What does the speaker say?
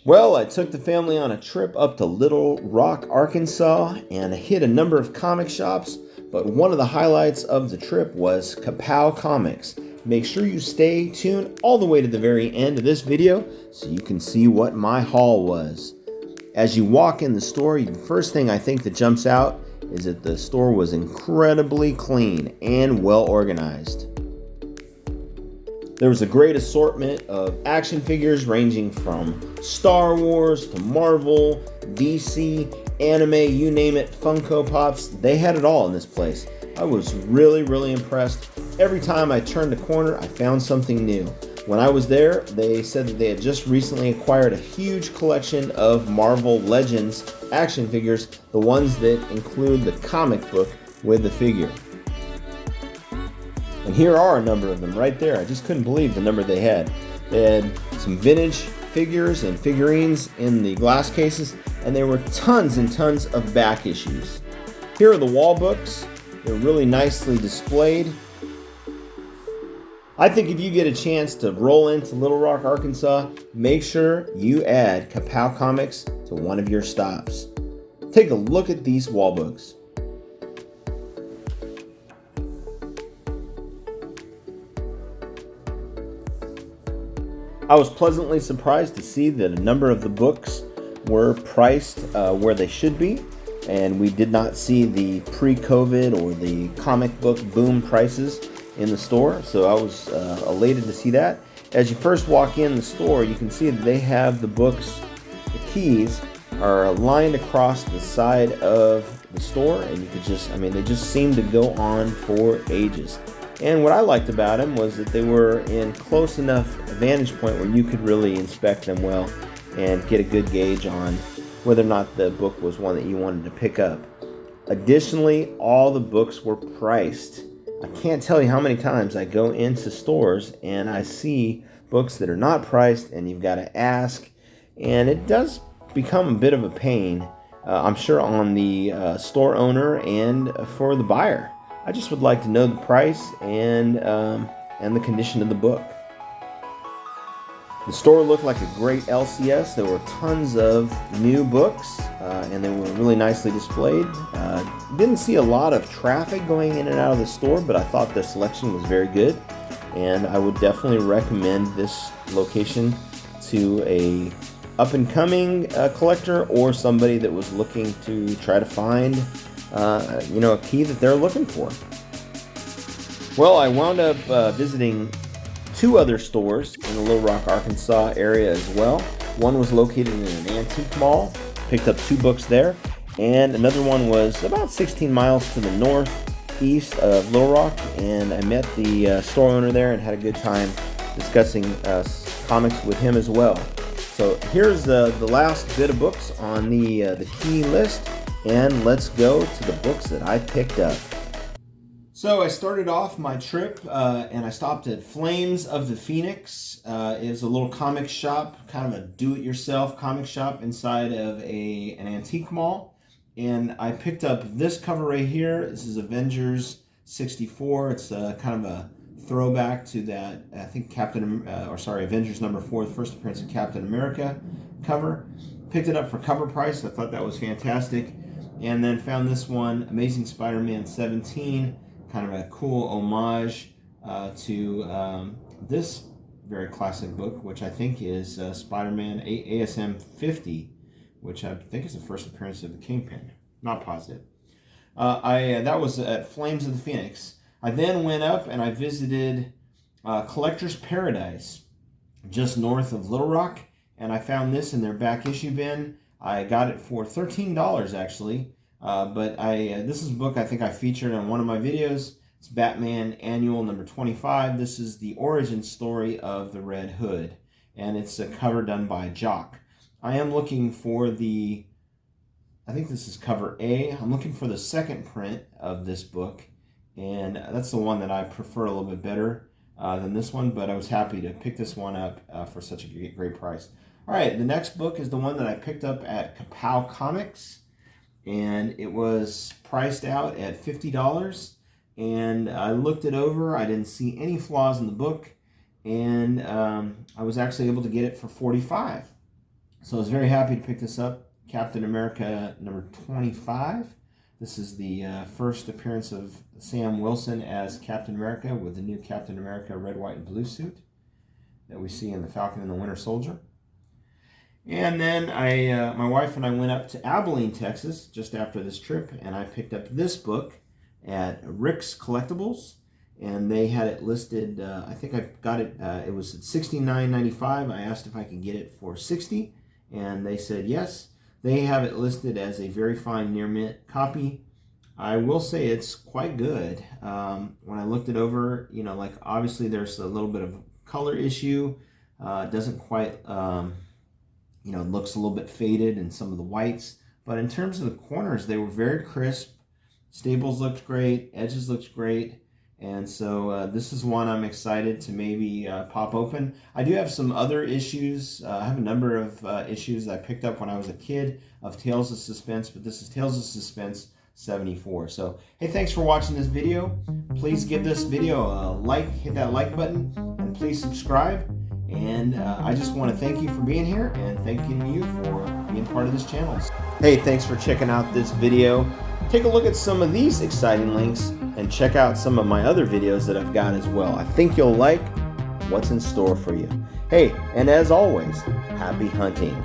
Well, I took the family on a trip up to Little Rock, Arkansas, and hit a number of comic shops, but one of the highlights of the trip was Kapow Comics. Make sure you stay tuned all the way to the very end of this video so you can see what my haul was. As you walk in the store, the first thing I think that jumps out is that the store was incredibly clean and well organized. There was a great assortment of action figures ranging from Star Wars to Marvel, DC, anime, you name it, Funko Pops. They had it all in this place. I was really impressed. Every time I turned a corner, I found something new. When I was there, they said that they had just recently acquired a huge collection of Marvel Legends action figures, the ones that include the comic book with the figure. And here are a number of them right there. I just couldn't believe the number they had. They had some vintage figures and figurines in the glass cases, and there were tons and tons of back issues. Here are the wall books. They're really nicely displayed. I think if you get a chance to roll into Little Rock, Arkansas, make sure you add Kapow Comics to one of your stops. Take a look at these wall books. I was pleasantly surprised to see that a number of the books were priced where they should be, and we did not see the pre-COVID or the comic book boom prices in the store, so I was elated to see that. As you first walk in the store, you can see that they have the books, the keys are lined across the side of the store, and you could just, they just seem to go on for ages. And what I liked about them was that they were in close enough vantage point where you could really inspect them well and get a good gauge on whether or not the book was one that you wanted to pick up. Additionally, all the books were priced. I can't tell you how many times I go into stores and I see books that are not priced and you've got to ask, and it does become a bit of a pain, I'm sure, on the store owner and for the buyer. I just would like to know the price and the condition of the book. The store looked like a great LCS. There were tons of new books, and they were really nicely displayed. Didn't see a lot of traffic going in and out of the store, but I thought the selection was very good, and I would definitely recommend this location to a up-and-coming collector or somebody that was looking to try to find a key that they're looking for. Well, I wound up visiting two other stores in the Little Rock, Arkansas area as well. One was located in an antique mall, picked up two books there, and another one was about 16 miles to the northeast of Little Rock, and I met the store owner there and had a good time discussing comics with him as well. So here's the last bit of books on the key list, and let's go to the books that I picked up. So I started off my trip and I stopped at Flames of the Phoenix. It's a little comic shop, kind of a do-it-yourself comic shop inside of an antique mall. And I picked up this cover right here. This is Avengers 64. It's kind of a throwback to that, I think, Avengers number 4, the first appearance of Captain America cover. Picked it up for cover price. I thought that was fantastic. And then found this one, Amazing Spider-Man 17. Kind of a cool homage to this very classic book, which I think is Spider-Man ASM 50, which I think is the first appearance of the Kingpin. Not positive. That was at Flames of the Phoenix. I then went up and I visited Collector's Paradise, just north of Little Rock, and I found this in their back issue bin. I got it for $13 actually. But this is a book I think I featured on one of my videos. It's Batman Annual number 25. This is the origin story of the Red Hood, and it's a cover done by Jock. I am looking for I think this is cover A. I'm looking for the second print of this book, and that's the one that I prefer a little bit better than this one, but I was happy to pick this one up for such a great price. All right, the next book is the one that I picked up at Kapow Comics, and it was priced out at $50, and I looked it over. I didn't see any flaws in the book, and I was actually able to get it for $45. So I was very happy to pick this up. Captain America number 25. This is the first appearance of Sam Wilson as Captain America with the new Captain America red, white, and blue suit that we see in The Falcon and the Winter Soldier. And then my wife and I went up to Abilene, Texas, just after this trip, and I picked up this book at Rick's Collectibles, and they had it listed. I think I got it. It was at $69.95. I asked if I could get it for $60, and they said yes. They have it listed as a very fine near mint copy. I will say it's quite good. When I looked it over, you know, like obviously there's a little bit of a color issue. It doesn't quite. You know, it looks a little bit faded in some of the whites, but in terms of the corners, they were very crisp. Staples looked great, edges looked great, and so this is one I'm excited to maybe pop open. I do have some other issues. I have a number of issues I picked up when I was a kid of Tales of Suspense, but this is Tales of Suspense 74. So, hey, thanks for watching this video. Please give this video a like, hit that like button, and please subscribe. And I just want to thank you for being here and thanking you for being part of this channel. Hey, thanks for checking out this video. Take a look at some of these exciting links and check out some of my other videos that I've got as well. I think you'll like what's in store for you. Hey, and as always, happy hunting.